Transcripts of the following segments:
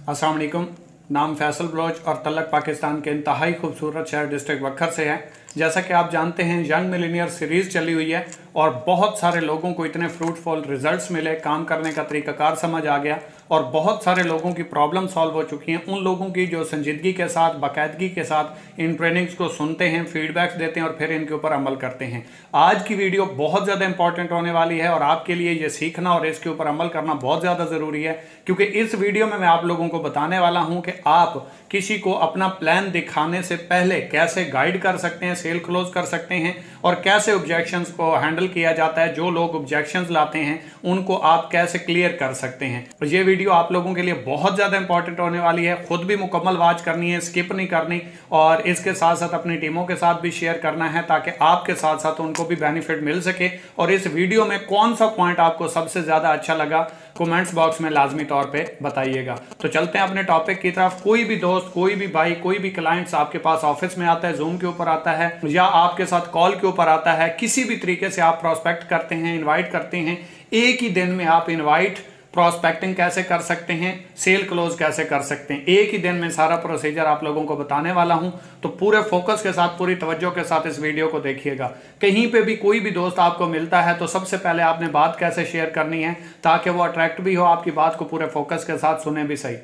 अस्सलाम वालेकुम। नाम फैसल बलोच और तलक पाकिस्तान के इंतहाई खूबसूरत शहर डिस्ट्रिक्ट वक्खर से है। जैसा कि आप जानते हैं यंग मिलीनियर सीरीज़ चली हुई है और बहुत सारे लोगों को इतने फ्रूटफुल रिजल्ट्स मिले, काम करने का तरीकाकार समझ आ गया और बहुत सारे लोगों की प्रॉब्लम सॉल्व हो चुकी हैं। उन लोगों की जो संजीदगी के साथ, बाकायदगी के साथ इन ट्रेनिंग्स को सुनते हैं, फीडबैक्स देते हैं और फिर इनके ऊपर अमल करते हैं। आज की वीडियो बहुत ज़्यादा इंपॉर्टेंट होने वाली है और आपके लिए ये सीखना और इसके ऊपर अमल करना बहुत ज़्यादा ज़रूरी है, क्योंकि इस वीडियो में मैं आप लोगों को बताने वाला हूं कि आप किसी को अपना प्लान दिखाने से पहले कैसे गाइड कर सकते हैं, सेल क्लोज कर सकते हैं और कैसे ऑब्जेक्शंस को हैंडल किया जाता है। जो लोग ऑब्जेक्शंस लाते हैं उनको आप कैसे क्लियर कर सकते हैं। और ये वीडियो आप लोगों के लिए बहुत ज़्यादा इंपॉर्टेंट होने वाली है। खुद भी मुकम्मल वॉच करनी है, स्किप नहीं करनी और इसके साथ साथ अपनी टीमों के साथ भी शेयर करना है ताकि आपके साथ साथ उनको भी बेनिफिट मिल सके। और इस वीडियो में कौन सा पॉइंट आपको सबसे ज़्यादा अच्छा लगा कमेंट्स बॉक्स में लाजमी तौर पे बताइएगा। तो चलते हैं अपने टॉपिक की तरफ। कोई भी दोस्त, कोई भी भाई, कोई भी क्लाइंट्स आपके पास ऑफिस में आता है, जूम के ऊपर आता है या आपके साथ कॉल के ऊपर आता है, किसी भी तरीके से आप प्रोस्पेक्ट करते हैं, इनवाइट करते हैं, एक ही दिन में आप इनवाइट, प्रोस्पेक्टिंग कैसे कर सकते हैं, सेल क्लोज कैसे कर सकते हैं, एक ही दिन में सारा प्रोसीजर आप लोगों को बताने वाला हूं। तो पूरे फोकस के साथ, पूरी तवज्जो के साथ इस वीडियो को देखिएगा। कहीं पे भी कोई भी दोस्त आपको मिलता है तो सबसे पहले आपने बात कैसे शेयर करनी है ताकि वो अट्रैक्ट भी हो, आपकी बात को पूरे फोकस के साथ सुने भी सही।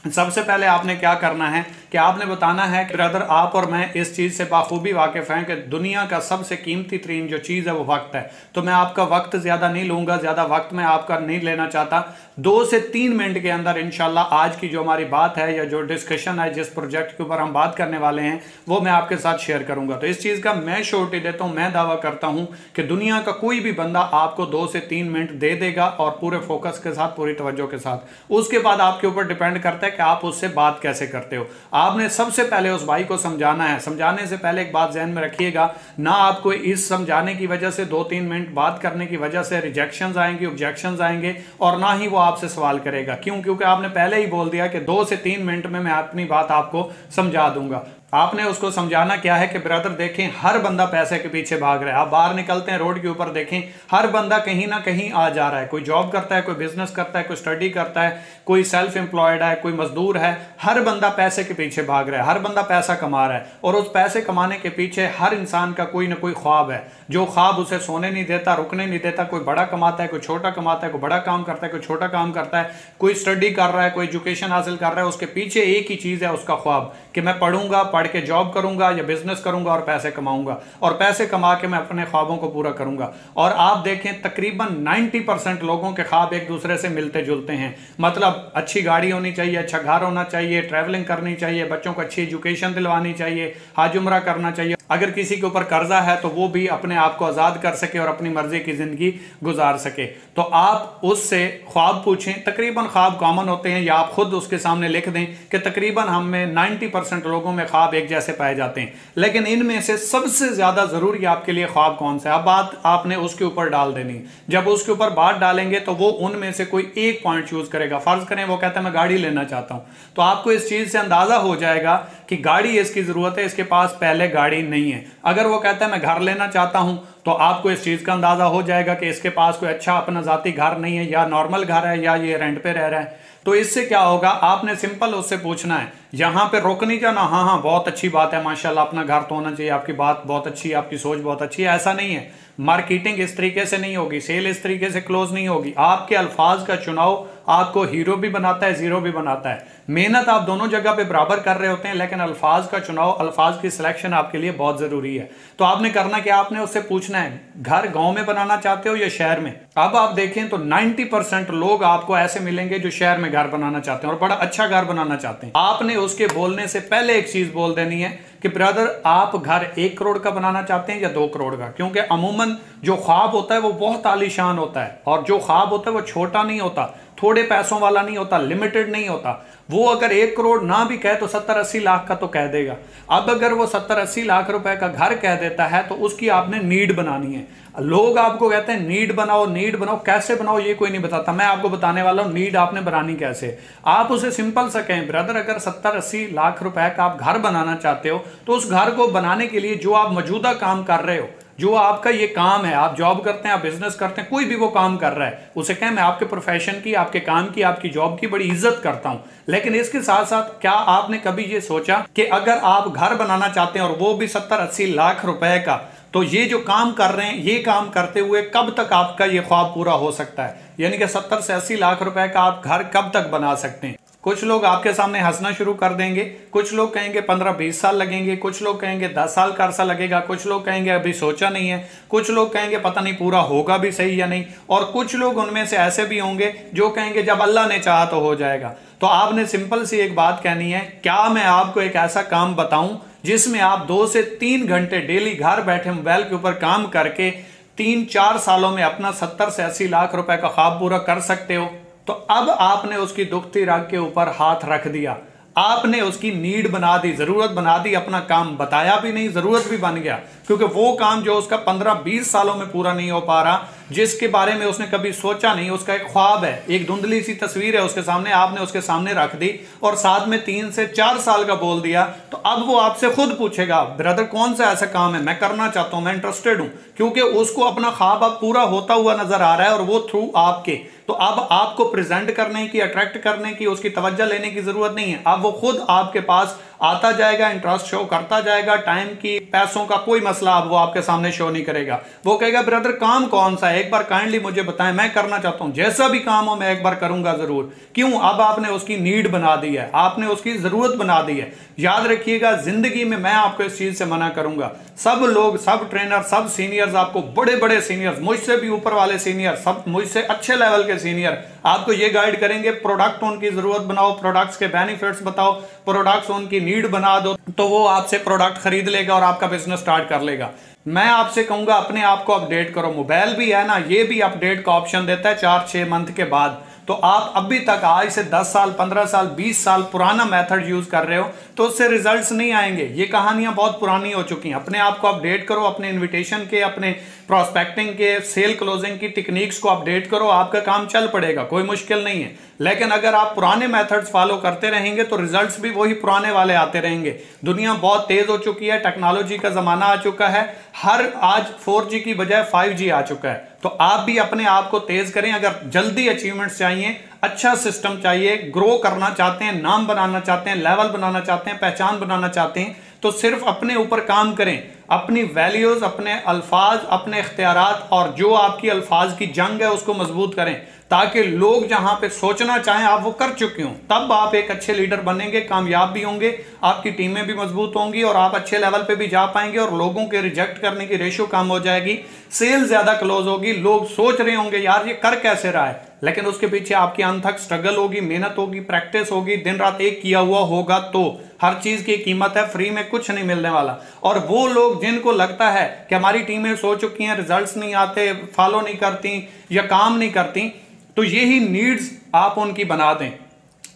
सबसे पहले आपने क्या करना है कि आपने बताना है कि ब्रदर आप और मैं इस चीज़ से बाखूबी वाकिफ़ हैं कि दुनिया का सबसे कीमती तरीन जो चीज़ है वो वक्त है। तो मैं आपका वक्त ज़्यादा नहीं लूँगा, ज़्यादा वक्त मैं आपका नहीं लेना चाहता। 2 से 3 मिनट के अंदर इंशाल्लाह आज की जो हमारी बात है या जो डिस्कशन है, जिस प्रोजेक्ट के ऊपर हम बात करने वाले हैं, वो मैं आपके साथ शेयर करूँगा। तो इस चीज़ का मैं श्योरिटी देता हूँ, मैं दावा करता हूँ कि दुनिया का कोई भी बंदा आपको 2 से 3 मिनट दे देगा और पूरे फोकस के साथ, पूरी तवज्जो के साथ। उसके बाद आपके ऊपर डिपेंड करता है कि आप उससे बात कैसे करते हो। आपने सबसे पहले उस भाई को समझाना है। समझाने से पहले एक बात ध्यान में रखिएगा, ना आपको इस समझाने की वजह से 2-3 मिनट बात करने की वजह से रिजेक्शंस आएंगे, ऑब्जेक्शंस आएंगे और ना ही वो आपसे सवाल करेगा। क्यों? क्योंकि आपने पहले ही बोल दिया कि 2 से 3 मिनट में मैं अपनी बात आपको समझा दूंगा। आपने उसको समझाना क्या है कि ब्रदर देखें, हर बंदा पैसे के पीछे भाग रहा है। आप बाहर निकलते हैं रोड के ऊपर, देखें हर बंदा कहीं ना कहीं आ जा रहा है। कोई जॉब करता है, कोई बिजनेस करता है, कोई स्टडी करता है, कोई सेल्फ एम्प्लॉयड है, कोई मजदूर है। हर बंदा पैसे के पीछे भाग रहा है, हर बंदा पैसा कमा रहा है और उस पैसे कमाने के पीछे हर इंसान का कोई ना कोई ख्वाब है, जो ख्वाब उसे सोने नहीं देता, रुकने नहीं देता। कोई बड़ा कमाता है, कोई छोटा कमाता है, कोई बड़ा काम करता है, कोई छोटा काम करता है, कोई स्टडी कर रहा है, कोई एजुकेशन हासिल कर रहा है। उसके पीछे एक ही चीज है, उसका ख्वाब कि मैं पढ़ूंगा, पढ़ के जॉब करूंगा या बिजनेस करूंगा और पैसे कमाऊंगा और पैसे कमा के मैं अपने ख्वाबों को पूरा करूंगा। और आप देखें तकरीबन 90% लोगों के ख्वाब एक दूसरे से मिलते जुलते हैं। मतलब अच्छी गाड़ी होनी चाहिए, अच्छा घर होना चाहिए, ट्रैवलिंग करनी चाहिए, बच्चों को अच्छी एजुकेशन दिलवानी चाहिए, हज उम्रा करना चाहिए। अगर किसी के ऊपर कर्जा है तो वो भी अपने आप को आजाद कर सके और अपनी मर्जी की जिंदगी गुजार सके। तो आप उससे ख्वाब पूछें। तकरीबन ख्वाब कॉमन होते हैं या आप खुद उसके सामने लिख दें कि तकरीबन हम में 90% लोगों में ख्वाब एक जैसे पाए जाते हैं, लेकिन इनमें से सबसे ज्यादा जरूरी आपके लिए ख्वाब कौन सा है, अब बात आपने उसके ऊपर डाल देनी। जब उसके ऊपर बात डालेंगे तो वो उनमें से कोई एक पॉइंट चूज करेगा। फर्ज करें वो कहता है मैं गाड़ी लेना चाहता हूं, तो आपको इस चीज से अंदाजा हो जाएगा कि गाड़ी इसकी जरूरत है, इसके पास पहले गाड़ी नहीं है। अगर वो कहता है मैं घर लेना चाहता हूं, तो आपको इस चीज का अंदाजा हो जाएगा कि इसके पास कोई अच्छा अपना जाती घर नहीं है, या नॉर्मल घर है या ये रेंट पे रह रहा है। तो इससे क्या होगा, आपने सिंपल उससे पूछना है, यहां पे रोक नहीं जाना। हाँ हाँ बहुत अच्छी बात है, माशाल्लाह अपना घर तो होना चाहिए, आपकी बात बहुत अच्छी है, आपकी सोच बहुत अच्छी है। ऐसा नहीं है, मार्केटिंग इस तरीके से नहीं होगी, सेल इस तरीके से क्लोज नहीं होगी। आपके अल्फाज का चुनाव आपको हीरो भी बनाता है, जीरो भी बनाता है। मेहनत आप दोनों जगह पे बराबर कर रहे होते हैं, लेकिन अल्फाज का चुनाव, अल्फाज की सिलेक्शन आपके लिए बहुत जरूरी है। तो आपने करना क्या, आपने उससे पूछना है घर गांव में बनाना चाहते हो या शहर में। अब आप देखें तो 90% लोग आपको ऐसे मिलेंगे जो शहर में घर बनाना चाहते हैं और बड़ा अच्छा घर बनाना चाहते हैं। आपने उसके बोलने से पहले एक चीज बोल देनी है कि ब्रदर आप घर 1 करोड़ का बनाना चाहते हैं या 2 करोड़ का। क्योंकि अमूमन जो ख्वाब होता है वो बहुत आलीशान होता है और जो ख्वाब होता है वो छोटा नहीं होता, थोड़े पैसों वाला नहीं होता, लिमिटेड नहीं होता। वो अगर 1 करोड़ ना भी कहे तो 70-80 लाख का तो कह देगा। अब अगर वो 70-80 लाख रुपए का घर कह देता है तो उसकी आपने नीड बनानी है। लोग आपको कहते हैं नीड बनाओ, नीड बनाओ, कैसे बनाओ ये कोई नहीं बताता। मैं आपको बताने वाला हूं नीड आपने बनानी कैसे। आप उसे सिंपल सा कहें, ब्रदर अगर 70-80 लाख रुपए का आप घर बनाना चाहते हो तो उस घर को बनाने के लिए जो आप मौजूदा काम कर रहे हो, जो आपका ये काम है, आप जॉब करते हैं, आप बिजनेस करते हैं, कोई भी वो काम कर रहा है, उसे कहें मैं आपके प्रोफेशन की, आपके काम की, आपकी जॉब की बड़ी इज्जत करता हूं। लेकिन इसके साथ साथ क्या आपने कभी ये सोचा कि अगर आप घर बनाना चाहते हैं और वो भी 70-80 लाख रुपए का, तो ये जो काम कर रहे हैं, ये काम करते हुए कब तक आपका ये ख्वाब पूरा हो सकता है? यानी कि 70 से 80 लाख रुपए का आप घर कब तक बना सकते हैं? कुछ लोग आपके सामने हंसना शुरू कर देंगे, कुछ लोग कहेंगे 15-20 साल लगेंगे, कुछ लोग कहेंगे 10 साल का अरसा लगेगा, कुछ लोग कहेंगे अभी सोचा नहीं है, कुछ लोग कहेंगे पता नहीं पूरा होगा भी सही या नहीं, और कुछ लोग उनमें से ऐसे भी होंगे जो कहेंगे जब अल्लाह ने चाहा तो हो जाएगा। तो आपने सिंपल सी एक बात कहनी है, क्या मैं आपको एक ऐसा काम बताऊं जिसमें आप 2 से 3 घंटे डेली घर बैठे मोबाइल के ऊपर काम करके 3-4 सालों में अपना 70 से 80 लाख रुपए का ख्वाब पूरा कर सकते हो? तो अब आपने उसकी दुखती रग के ऊपर हाथ रख दिया, आपने उसकी नीड बना दी, जरूरत बना दी, अपना काम बताया भी नहीं, जरूरत भी बन गया, क्योंकि वो काम जो उसका 15-20 सालों में पूरा नहीं हो पा रहा, जिसके बारे में उसने कभी सोचा नहीं, उसका एक ख्वाब है, एक धुंधली सी तस्वीर है उसके सामने, आपने उसके सामने रख दी और साथ में 3 से 4 साल का बोल दिया, तो अब वो आपसे खुद पूछेगा ब्रदर कौन सा ऐसा काम है मैं करना चाहता हूं, मैं इंटरेस्टेड हूं, क्योंकि उसको अपना ख्वाब अब पूरा होता हुआ नजर आ रहा है और वो थ्रू आपके। तो अब आपको प्रेजेंट करने की, अट्रैक्ट करने की, उसकी तवज्जो लेने की जरूरत नहीं है, अब वो खुद आपके पास आता जाएगा, इंटरेस्ट शो करता जाएगा, टाइम की, पैसों का कोई मसला अब वो आपके सामने शो नहीं करेगा। वो कहेगा ब्रदर काम कौन सा है, एक बार काइंडली मुझे बताएं, मैं करना चाहता हूं, जैसा भी काम हो मैं एक बार करूंगा जरूर। क्यों? अब आपने उसकी नीड बना दी है, आपने उसकी जरूरत बना दी है। याद रखिएगा, जिंदगी में मैं आपको इस चीज से मना करूंगा, सब लोग, सब ट्रेनर, सब सीनियर्स, आपको बड़े बड़े सीनियर्स, मुझसे भी ऊपर वाले सीनियर, सब मुझसे अच्छे लेवल के सीनियर आपको ये गाइड करेंगे, प्रोडक्ट उनकी जरूरत बनाओ, प्रोडक्ट्स के बेनिफिट्स बताओ, प्रोडक्ट्स उनकी नीड बना दो, तो वो आपसे प्रोडक्ट खरीद लेगा और आपका बिजनेस स्टार्ट कर लेगा। मैं आपसे कहूंगा अपने आप को अपडेट करो। मोबाइल भी है ना, ये भी अपडेट का ऑप्शन देता है 4-6 मंथ के बाद। तो आप अभी तक आज से 10 साल, 15 साल, 20 साल पुराना मेथड यूज कर रहे हो तो उससे रिजल्ट्स नहीं आएंगे। ये कहानियां बहुत पुरानी हो चुकी हैं। अपने आप को अपडेट करो, अपने इनविटेशन के, अपने प्रोस्पेक्टिंग के, सेल क्लोजिंग की टेक्निक्स को अपडेट करो, आपका काम चल पड़ेगा, कोई मुश्किल नहीं है। लेकिन अगर आप पुराने मेथड्स फॉलो करते रहेंगे तो रिजल्ट्स भी वही पुराने वाले आते रहेंगे। दुनिया बहुत तेज हो चुकी है, टेक्नोलॉजी का जमाना आ चुका है, हर आज 4G की बजाय 5G आ चुका है। तो आप भी अपने आप को तेज करें। अगर जल्दी अचीवमेंट्स चाहिए, अच्छा सिस्टम चाहिए, ग्रो करना चाहते हैं, नाम बनाना चाहते हैं, लेवल बनाना चाहते हैं, पहचान बनाना चाहते हैं, तो सिर्फ अपने ऊपर काम करें, अपनी वैल्यूज, अपने अल्फाज, अपने इख्तियारात और जो आपकी अल्फाज की जंग है उसको मजबूत करें, ताकि लोग जहां पे सोचना चाहें आप वो कर चुके हों। तब आप एक अच्छे लीडर बनेंगे, कामयाब भी होंगे, आपकी टीमें भी मजबूत होंगी और आप अच्छे लेवल पे भी जा पाएंगे और लोगों के रिजेक्ट करने की रेशियो कम हो जाएगी, सेल ज्यादा क्लोज होगी। लोग सोच रहे होंगे यार ये कर कैसे रहा है, लेकिन उसके पीछे आपकी अनथक स्ट्रगल होगी, मेहनत होगी, प्रैक्टिस होगी, दिन रात एक किया हुआ होगा। तो हर चीज की कीमत है, फ्री में कुछ नहीं मिलने वाला। और वो लोग जिनको लगता है कि हमारी टीमें सो चुकी हैं, रिजल्ट्स नहीं आते, फॉलो नहीं करती या काम नहीं करती, तो यही नीड्स आप उनकी बना दें।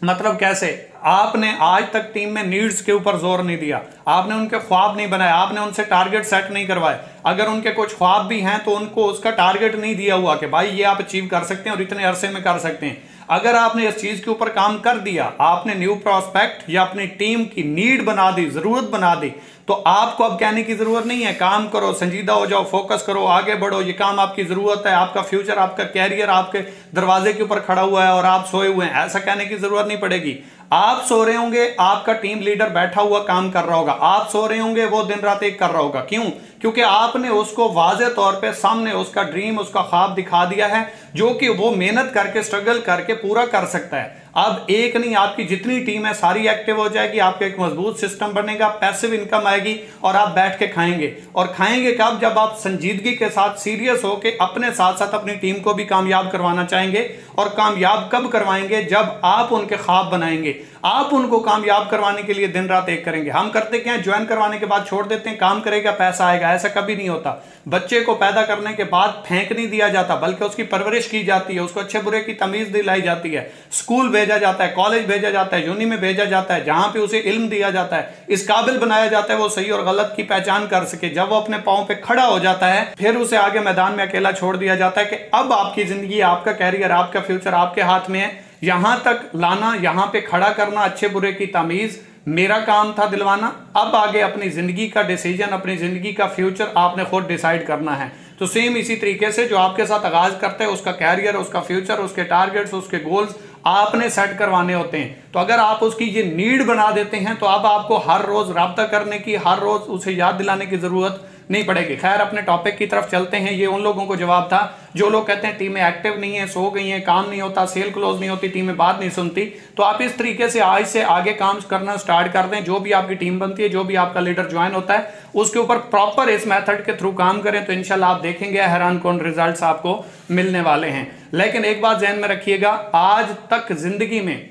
मतलब कैसे? आपने आज तक टीम में नीड्स के ऊपर जोर नहीं दिया, आपने उनके ख्वाब नहीं बनाए, आपने उनसे टारगेट सेट नहीं करवाए। अगर उनके कुछ ख्वाब भी हैं तो उनको उसका टारगेट नहीं दिया हुआ कि भाई ये आप अचीव कर सकते हैं और इतने अरसे में कर सकते हैं। अगर आपने इस चीज के ऊपर काम कर दिया, आपने न्यू प्रोस्पेक्ट या अपनी टीम की नीड बना दी, जरूरत बना दी, तो आपको अब कहने की जरूरत नहीं है काम करो, संजीदा हो जाओ, फोकस करो, आगे बढ़ो, ये काम आपकी जरूरत है, आपका फ्यूचर, आपका कैरियर आपके दरवाजे के ऊपर खड़ा हुआ है और आप सोए हुए हैं, ऐसा कहने की जरूरत नहीं पड़ेगी। आप सो रहे होंगे, आपका टीम लीडर बैठा हुआ काम कर रहा होगा, आप सो रहे होंगे, वो दिन रात एक कर रहा होगा। क्यों? क्योंकि आपने उसको वाज़े तौर पे सामने उसका ड्रीम, उसका ख्वाब दिखा दिया है, जो कि वो मेहनत करके, स्ट्रगल करके पूरा कर सकता है। अब एक नहीं, आपकी जितनी टीम है सारी एक्टिव हो जाएगी, आपका एक मजबूत सिस्टम बनेगा, पैसिव इनकम आएगी और आप बैठ के खाएंगे। और खाएंगे कब? जब आप संजीदगी के साथ, सीरियस होके अपने साथ साथ अपनी टीम को भी कामयाब करवाना चाहेंगे। और कामयाब कब करवाएंगे? जब आप उनके ख्वाब बनाएंगे, आप उनको कामयाब करवाने के लिए दिन रात एक करेंगे। हम करते क्या है, ज्वाइन करवाने के बाद छोड़ देते हैं, काम करेगा पैसा आएगा, ऐसा कभी नहीं होता। बच्चे को पैदा करने के बाद फेंक नहीं दिया जाता, बल्कि उसकी परवरिश की जाती है, उसको अच्छे बुरे की तमीज दिलाई जाती है, स्कूल भेजा जाता है, कॉलेज भेजा जाता है, यूनी में भेजा जाता है, जहां पे उसे इल्म दिया जाता है, इस काबिल बनाया जाता है वो सही और गलत की पहचान कर सके। जब वो अपने पांव पे खड़ा हो जाता है, फिर उसे आगे मैदान में अकेला छोड़ दिया जाता है कि अब आपकी जिंदगी, आपका कैरियर, आपका फ्यूचर आपके हाथ में है। यहां तक लाना, यहां पे खड़ा करना, अच्छे बुरे की तमीज, मेरा काम था दिलवाना, अब आगे अपनी जिंदगी का डिसीजन, अपनी जिंदगी का फ्यूचर आपने खुद डिसाइड करना है। तो सेम इसी तरीके से जो आपके साथ आगाज करते हैं उसका कैरियर, उसका फ्यूचर, उसके टारगेट्स, उसके गोल्स आपने सेट करवाने होते हैं। तो अगर आप उसकी ये नीड बना देते हैं तो अब आपको हर रोज राब्ता करने की, हर रोज उसे याद दिलाने की जरूरत नहीं पड़ेगी। खैर अपने टॉपिक की तरफ चलते हैं। ये उन लोगों को जवाब था जो लोग कहते हैं टीमें एक्टिव नहीं है, सो गई हैं, काम नहीं होता, सेल क्लोज नहीं होती, टीमें बात नहीं सुनती। तो आप इस तरीके से आज से आगे काम करना स्टार्ट कर दें। जो भी आपकी टीम बनती है, जो भी आपका लीडर ज्वाइन होता है, उसके ऊपर प्रॉपर इस मेथड के थ्रू काम करें तो इंशाल्लाह आप देखेंगे हैरान कौन रिजल्ट्स आपको मिलने वाले हैं। लेकिन एक बात ध्यान में रखिएगा, आज तक जिंदगी में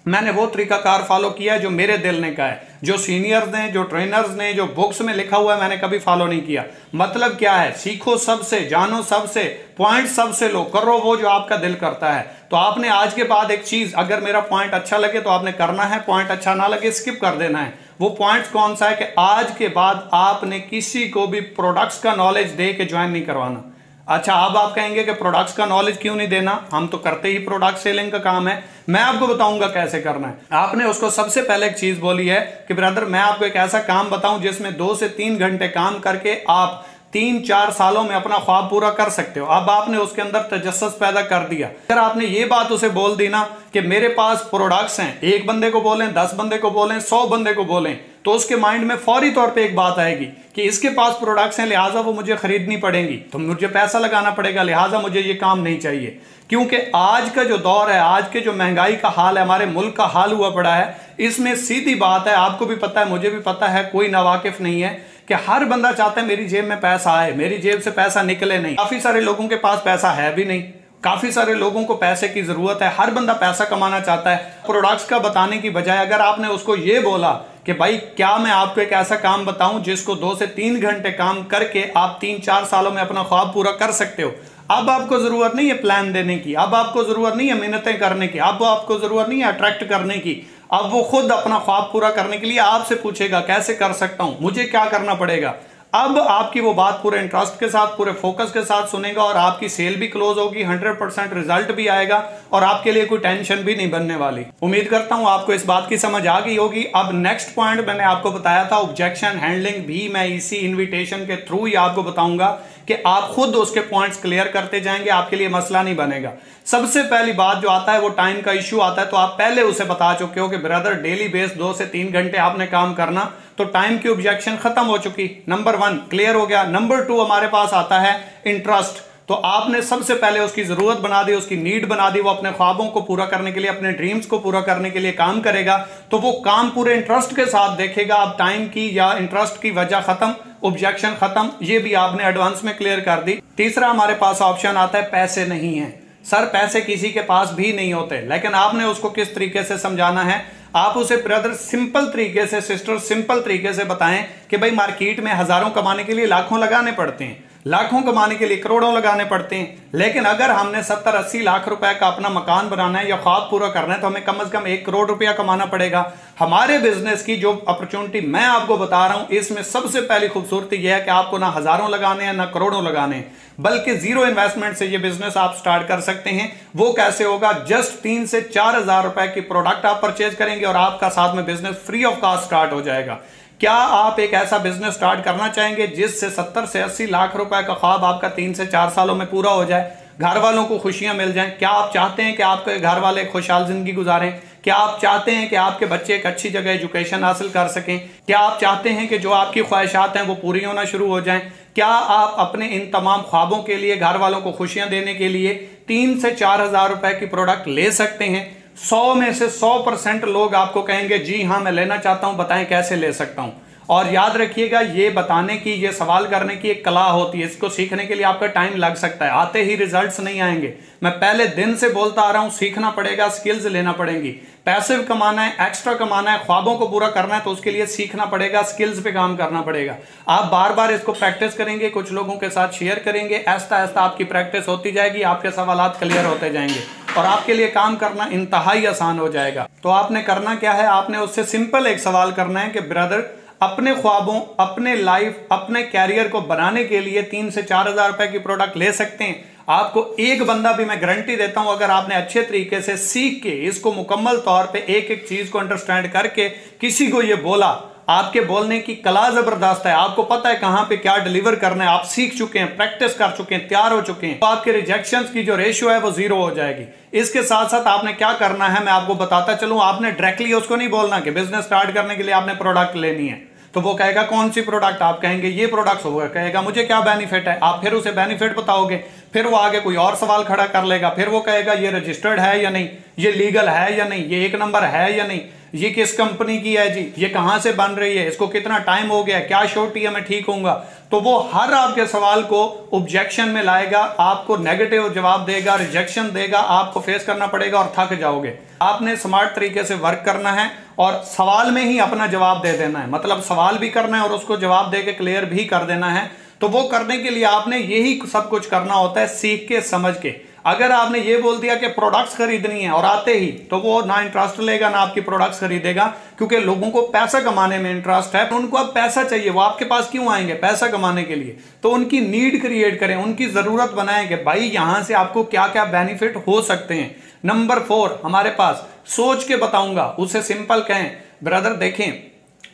मैंने वो तरीकाकार फॉलो किया है जो मेरे दिल ने कहा है, जो सीनियर्स ने, जो ट्रेनर्स ने, जो बुक्स में लिखा हुआ है, मैंने कभी फॉलो नहीं किया। मतलब क्या है? सीखो सबसे, जानो सबसे, पॉइंट सबसे लो, करो वो जो आपका दिल करता है। तो आपने आज के बाद एक चीज, अगर मेरा पॉइंट अच्छा लगे तो आपने करना है, पॉइंट अच्छा ना लगे स्किप कर देना है। वो पॉइंट कौन सा है कि आज के बाद आपने किसी को भी प्रोडक्ट्स का नॉलेज दे के ज्वाइन नहीं करवाना। अच्छा, अब आप कहेंगे कि प्रोडक्ट्स का नॉलेज क्यों नहीं देना, हम तो करते ही प्रोडक्ट सेलिंग का काम है। मैं आपको बताऊंगा कैसे करना है। आपने उसको सबसे पहले एक चीज बोली है कि ब्रदर मैं आपको एक ऐसा काम बताऊं जिसमें 2 से 3 घंटे काम करके आप 3-4 सालों में अपना ख्वाब पूरा कर सकते हो। अब आपने उसके अंदर तजस्सुस पैदा कर दिया। अगर आपने ये बात उसे बोल दी ना कि मेरे पास प्रोडक्ट्स हैं, 1 बंदे को बोलें, 10 बंदे को बोलें, 100 बंदे को बोलें, तो उसके माइंड में फौरी तौर पे एक बात आएगी कि इसके पास प्रोडक्ट्स हैं, लिहाजा वो मुझे खरीदनी पड़ेंगी, तो मुझे पैसा लगाना पड़ेगा, लिहाजा मुझे ये काम नहीं चाहिए। क्योंकि आज का जो दौर है, आज के जो महंगाई का हाल है, हमारे मुल्क का हाल हुआ पड़ा है, इसमें सीधी बात है, आपको भी पता है, मुझे भी पता है, कोई नावाकिफ नहीं है कि हर बंदा चाहता है मेरी जेब में पैसा आए, मेरी जेब से पैसा निकले नहीं। काफी सारे लोगों के पास पैसा है भी नहीं, काफी सारे लोगों को पैसे की जरूरत है, हर बंदा पैसा कमाना चाहता है। प्रोडक्ट्स का बताने की बजाय अगर आपने उसको ये बोला कि भाई क्या मैं आपको एक ऐसा काम बताऊं जिसको 2 से 3 घंटे काम करके आप 3-4 सालों में अपना ख्वाब पूरा कर सकते हो। अब आपको जरूरत नहीं है प्लान देने की, अब आपको जरूरत नहीं है मेहनतें करने की, अब आपको जरूरत नहीं है अट्रैक्ट करने की। अब वो खुद अपना ख्वाब पूरा करने के लिए आपसे पूछेगा कैसे कर सकता हूं, मुझे क्या करना पड़ेगा। अब आपकी वो बात पूरे इंटरेस्ट के साथ, पूरे फोकस के साथ सुनेगा और आपकी सेल भी क्लोज होगी, 100% रिजल्ट भी आएगा और आपके लिए कोई टेंशन भी नहीं बनने वाली। उम्मीद करता हूं आपको इस बात की समझ आ गई होगी। अब नेक्स्ट पॉइंट मैंने आपको बताया था ऑब्जेक्शन हैंडलिंग, भी मैं इसी इन्विटेशन के थ्रू ही आपको बताऊंगा कि आप खुद उसके पॉइंट्स क्लियर करते जाएंगे, आपके लिए मसला नहीं बनेगा। सबसे पहली बात जो आता है वो टाइम का इश्यू आता है। तो आप पहले उसे बता चुके हो कि ब्रदर डेली बेस 2 से 3 घंटे आपने काम करना, तो टाइम की ऑब्जेक्शन खत्म हो चुकी। नंबर 1 क्लियर हो गया। नंबर 2 हमारे पास आता है इंटरेस्ट। तो आपने सबसे पहले उसकी जरूरत बना दी, उसकी नीड बना दी, वो अपने ख्वाबों को पूरा करने के लिए, अपने ड्रीम्स को पूरा करने के लिए काम करेगा, तो वो काम पूरे इंटरेस्ट के साथ देखेगा। अब टाइम की या इंटरेस्ट की वजह खत्म, ऑब्जेक्शन खत्म, ये भी आपने एडवांस में क्लियर कर दी। तीसरा हमारे पास ऑप्शन आता है पैसे नहीं है। सर पैसे किसी के पास भी नहीं होते, लेकिन आपने उसको किस तरीके से समझाना है। आप उसे ब्रदर सिंपल तरीके से, सिस्टर सिंपल तरीके से बताएं कि भाई मार्केट में हजारों कमाने के लिए लाखों लगाने पड़ते हैं, लाखों कमाने के लिए करोड़ों लगाने पड़ते हैं, लेकिन अगर हमने 70-80 लाख रुपए का अपना मकान बनाना है या ख्वाब पूरा करना है तो हमें कम से कम 1 करोड़ रुपया कमाना पड़ेगा। हमारे बिजनेस की जो अपॉर्चुनिटी मैं आपको बता रहा हूं, इसमें सबसे पहली खूबसूरती यह है कि आपको ना हजारों लगाने हैं ना करोड़ों लगाने हैं, बल्कि जीरो इन्वेस्टमेंट से ये बिजनेस आप स्टार्ट कर सकते हैं। वो कैसे होगा? जस्ट 3 से 4 हजार रुपए की प्रोडक्ट आप परचेज करेंगे और आपका साथ में business free of cost start हो जाएगा। क्या आप एक ऐसा बिजनेस स्टार्ट करना चाहेंगे जिससे 70 से 80 लाख रुपए का ख्वाब आपका 3 से 4 सालों में पूरा हो जाए, घर वालों को खुशियां मिल जाएं? क्या आप चाहते हैं कि आपके घर वाले खुशहाल जिंदगी गुजारें? क्या आप चाहते हैं कि आपके बच्चे एक अच्छी जगह एजुकेशन हासिल कर सकें? क्या आप चाहते हैं कि जो आपकी ख्वाहिशात हैं वो पूरी होना शुरू हो जाएं? क्या आप अपने इन तमाम ख्वाबों के लिए, घर वालों को खुशियां देने के लिए 3 से 4 हजार रुपए की प्रोडक्ट ले सकते हैं? 100 में से 100% लोग आपको कहेंगे जी हाँ मैं लेना चाहता हूं, बताएं कैसे ले सकता हूं। और याद रखिएगा, ये बताने की, ये सवाल करने की एक कला होती है। इसको सीखने के लिए आपका टाइम लग सकता है, आते ही रिजल्ट्स नहीं आएंगे। मैं पहले दिन से बोलता आ रहा हूं, सीखना पड़ेगा, स्किल्स लेना पड़ेंगी। पैसिव कमाना है, एक्स्ट्रा कमाना है, ख्वाबों को पूरा करना है तो उसके लिए सीखना पड़ेगा, स्किल्स पे काम करना पड़ेगा। आप बार बार इसको प्रैक्टिस करेंगे, कुछ लोगों के साथ शेयर करेंगे, ऐसा ऐसा आपकी प्रैक्टिस होती जाएगी, आपके सवालात क्लियर होते जाएंगे और आपके लिए काम करना इंतहाई आसान हो जाएगा। तो आपने करना क्या है? आपने उससे सिंपल एक सवाल करना है कि ब्रदर अपने ख्वाबों, अपने लाइफ, अपने कैरियर को बनाने के लिए 3 से 4 हजार रुपए की प्रोडक्ट ले सकते हैं? आपको एक बंदा भी मैं गारंटी देता हूं, अगर आपने अच्छे तरीके से सीख के इसको मुकम्मल तौर पे एक एक चीज को अंडरस्टैंड करके किसी को ये बोला, आपके बोलने की कला जबरदस्त है, आपको पता है कहां पे क्या डिलीवर करना है, आप सीख चुके हैं, प्रैक्टिस कर चुके हैं, तैयार हो चुके हैं, तो आपके रिजेक्शंस की जो रेशियो है वो 0 हो जाएगी। इसके साथ साथ आपने क्या करना है मैं आपको बताता चलूं। आपने डायरेक्टली उसको नहीं बोलना कि बिजनेस स्टार्ट करने के लिए आपने प्रोडक्ट लेनी है, तो वो कहेगा कौन सी प्रोडक्ट, आप कहेंगे ये प्रोडक्ट होगा, कहेगा मुझे क्या बेनिफिट है, आप फिर उसे बेनिफिट बताओगे, फिर वो आगे कोई और सवाल खड़ा कर लेगा, फिर वो कहेगा ये रजिस्टर्ड है या नहीं, ये लीगल है या नहीं, ये 1 नंबर है या नहीं, ये किस कंपनी की है जी, ये कहां से बन रही है, इसको कितना टाइम हो गया, क्या श्योरिटी है मैं ठीक होऊंगा। तो वो हर आपके सवाल को ऑब्जेक्शन में लाएगा, आपको नेगेटिव जवाब देगा, रिजेक्शन देगा, आपको फेस करना पड़ेगा और थक जाओगे। आपने स्मार्ट तरीके से वर्क करना है और सवाल में ही अपना जवाब दे देना है, मतलब सवाल भी करना है और उसको जवाब दे के क्लियर भी कर देना है। तो वो करने के लिए आपने यही सब कुछ करना होता है, सीख के समझ के। अगर आपने ये बोल दिया कि प्रोडक्ट्स खरीदनी है और आते ही, तो वो ना इंटरेस्ट लेगा ना आपकी प्रोडक्ट्स खरीदेगा, क्योंकि लोगों को पैसा कमाने में इंटरेस्ट है, तो उनको अब पैसा चाहिए, वो आपके पास क्यों आएंगे, पैसा कमाने के लिए। तो उनकी नीड क्रिएट करें, उनकी जरूरत बनाएं कि भाई यहां से आपको क्या क्या बेनिफिट हो सकते हैं। नंबर 4 हमारे पास सोच के बताऊंगा, उसे सिंपल कहें ब्रदर देखें,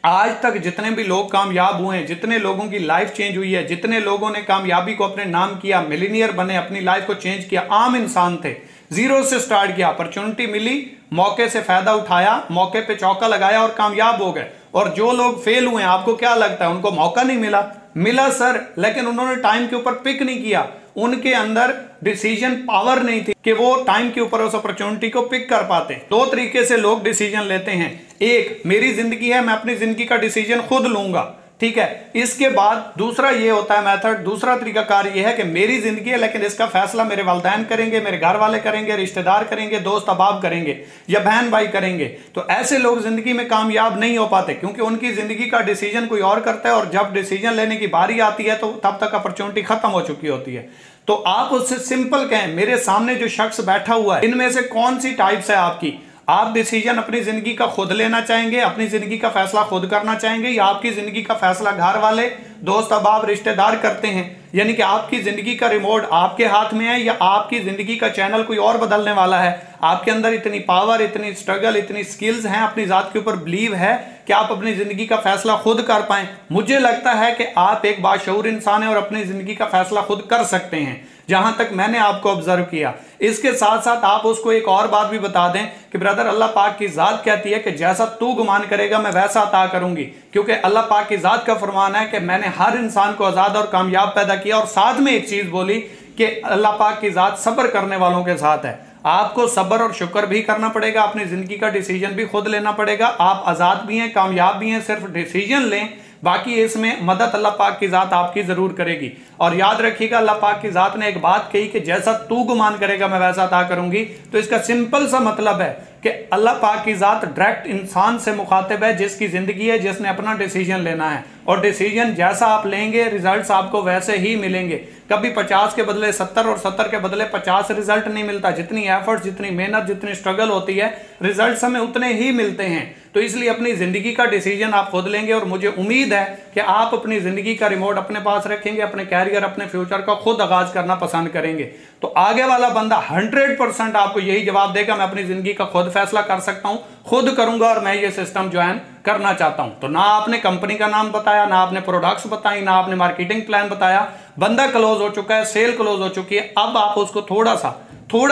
आज तक जितने भी लोग कामयाब हुए हैं, जितने लोगों की लाइफ चेंज हुई है, जितने लोगों ने कामयाबी को अपने नाम किया, मिलीनियर बने, अपनी लाइफ को चेंज किया, आम इंसान थे, 0 से स्टार्ट किया, अपॉर्चुनिटी मिली, मौके से फायदा उठाया, मौके पे चौका लगाया और कामयाब हो गए। और जो लोग फेल हुए, आपको क्या लगता है उनको मौका नहीं मिला? मिला सर, लेकिन उन्होंने टाइम के ऊपर पिक नहीं किया, उनके अंदर डिसीजन पावर नहीं थी कि वो टाइम के ऊपर उस अपॉर्चुनिटी को पिक कर पाते। 2 तरीके से लोग डिसीजन लेते हैं, एक मेरी जिंदगी है, मैं अपनी जिंदगी का डिसीजन खुद लूंगा, ठीक है। इसके बाद दूसरा ये होता है मेथड, दूसरा तरीका कार ये है कि मेरी जिंदगी है लेकिन इसका फैसला मेरे वालिदैन करेंगे, मेरे घर वाले करेंगे, रिश्तेदार करेंगे, दोस्त अहबाब करेंगे या बहन भाई करेंगे। तो ऐसे लोग जिंदगी में कामयाब नहीं हो पाते, क्योंकि उनकी जिंदगी का डिसीजन कोई और करता है और जब डिसीजन लेने की बारी आती है तो तब तक अपॉर्चुनिटी खत्म हो चुकी होती है। तो आप उससे सिंपल कहें, मेरे सामने जो शख्स बैठा हुआ है, इनमें से कौन सी टाइप्स है आपकी? आप डिसीजन अपनी जिंदगी का खुद लेना चाहेंगे, अपनी जिंदगी का फैसला खुद करना चाहेंगे, या आपकी जिंदगी का फैसला घर वाले, दोस्त अहबाब, रिश्तेदार करते हैं? यानी कि आपकी जिंदगी का रिमोट आपके हाथ में है या आपकी जिंदगी का चैनल कोई और बदलने वाला है? आपके अंदर इतनी पावर, इतनी स्ट्रगल, इतनी स्किल्स हैं, अपनी जात के ऊपर बिलीव है कि आप अपनी जिंदगी का फैसला खुद कर पाए? मुझे लगता है कि आप एक बाशऊर इंसान हैं और अपनी जिंदगी का फैसला खुद कर सकते हैं, जहां तक मैंने आपको ऑब्जर्व किया। इसके साथ साथ आप उसको एक और बात भी बता दें कि ब्रदर अल्लाह पाक की जात कहती है कि जैसा तू गुमान करेगा मैं वैसा अता करूंगी, क्योंकि अल्लाह पाक की जात का फरमान है कि मैंने हर इंसान को आजाद और कामयाब पैदा किया। और साथ में एक चीज बोली कि अल्लाह पाक की जात सब्र करने वालों के साथ है। आपको सब्र और शुक्र भी करना पड़ेगा, अपनी जिंदगी का डिसीजन भी खुद लेना पड़ेगा। आप आजाद भी हैं, कामयाब भी हैं, सिर्फ डिसीजन लें, बाकी इसमें मदद अल्लाह पाक की जात आपकी जरूर करेगी। और याद रखिएगा, अल्लाह पाक की जात ने एक बात कही कि जैसा तू गुमान करेगा मैं वैसा अता करूंगी। तो इसका सिंपल सा मतलब है कि अल्लाह पाक की जात डायरेक्ट इंसान से मुखातिब है, जिसकी जिंदगी है, जिसने अपना डिसीजन लेना है। और डिसीजन जैसा आप लेंगे रिजल्ट्स आपको वैसे ही मिलेंगे। कभी 50 के बदले 70 और 70 के बदले 50 रिजल्ट नहीं मिलता। जितनी एफर्ट, जितनी मेहनत, जितनी स्ट्रगल होती है, रिजल्ट्स हमें उतने ही मिलते हैं। तो इसलिए अपनी जिंदगी का डिसीजन आप खुद लेंगे और मुझे उम्मीद है कि आप अपनी जिंदगी का रिमोट अपने पास रखेंगे, अपने कैरियर, अपने फ्यूचर का खुद आगाज करना पसंद करेंगे। तो आगे वाला बंदा 100% आपको यही जवाब देगा, मैं अपनी जिंदगी का खुद फैसला कर सकता हूं, खुद करूंगा और मैं ये सिस्टम ज्वाइन करना चाहता हूं। तो ना आपने कंपनी का नाम बताया, ना आपने प्रोडक्ट्स बताई, ना आपने मार्केटिंग प्लान बताया, बंदा क्लोज हो चुका है, सेल क्लोज हो चुकी है। अब आप उसको थोड़ा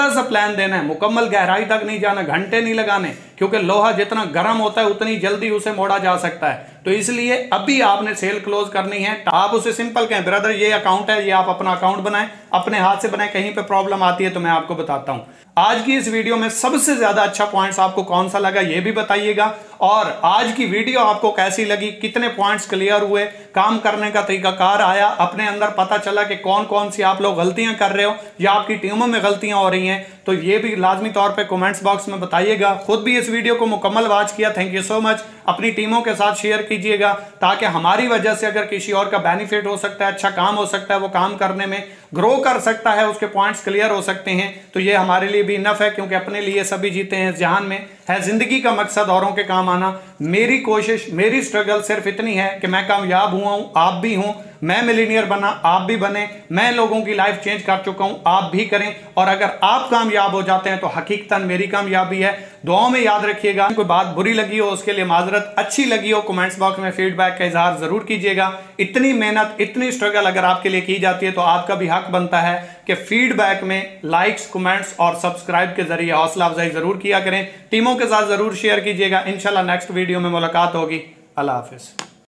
सा प्लान देना है, मुकम्मल गहराई तक नहीं जाना, घंटे नहीं लगाने, क्योंकि लोहा जितना गर्म होता है उतनी जल्दी उसे मोड़ा जा सकता है। तो इसलिए अभी आपने सेल क्लोज करनी है। आप उसे सिंपल कहें, ब्रदर ये अकाउंट है, ये आप अपना अकाउंट बनाएं, अपने हाथ से बनाएं, कहीं पे प्रॉब्लम आती है तो मैं आपको बताता हूं। आज की इस वीडियो में सबसे ज्यादा अच्छा पॉइंट्स आपको कौन सा लगा ये भी बताइएगा, और आज की वीडियो आपको कैसी लगी, कितने पॉइंट्स क्लियर हुए, काम करने का तरीकाकार आया, अपने अंदर पता चला कि कौन कौन सी आप लोग गलतियां कर रहे हो या आपकी टीमों में गलतियां हो रही हैं, तो ये भी लाजमी तौर पे कमेंट्स बॉक्स में बताइएगा। खुद भी इस वीडियो को मुकम्मल वॉच किया, थैंक यू सो मच। अपनी टीमों के साथ शेयर कीजिएगा ताकि हमारी वजह से अगर किसी और का बेनिफिट हो सकता है, अच्छा काम हो सकता है, वो काम करने में ग्रो कर सकता है, उसके पॉइंट्स क्लियर हो सकते हैं, तो ये हमारे लिए भी इनफ है, क्योंकि अपने लिए सभी जीते हैं इस जहान में। है जिंदगी का मकसद औरों के काम आना। मेरी कोशिश, मेरी स्ट्रगल सिर्फ इतनी है कि मैं कामयाब हुआ हूं, आप भी हूं, मैं मिलीनियर बना, आप भी बने, मैं लोगों की लाइफ चेंज कर चुका हूं, आप भी करें। और अगर आप कामयाब हो जाते हैं तो हकीकतन मेरी कामयाबी है। दुआओं में याद रखिएगा। कोई बात बुरी लगी हो उसके लिए माजरत, अच्छी लगी हो कमेंट्स बॉक्स में फीडबैक का इजहार जरूर कीजिएगा। इतनी मेहनत, इतनी स्ट्रगल अगर आपके लिए की जाती है तो आपका भी हक बनता है कि फीडबैक में लाइक्स, कमेंट्स और सब्सक्राइब के जरिए हौसला अफजाई जरूर किया करें। टीमों के साथ जरूर शेयर कीजिएगा। इंशाल्लाह नेक्स्ट वीडियो में मुलाकात होगी। अल्लाह हाफिज।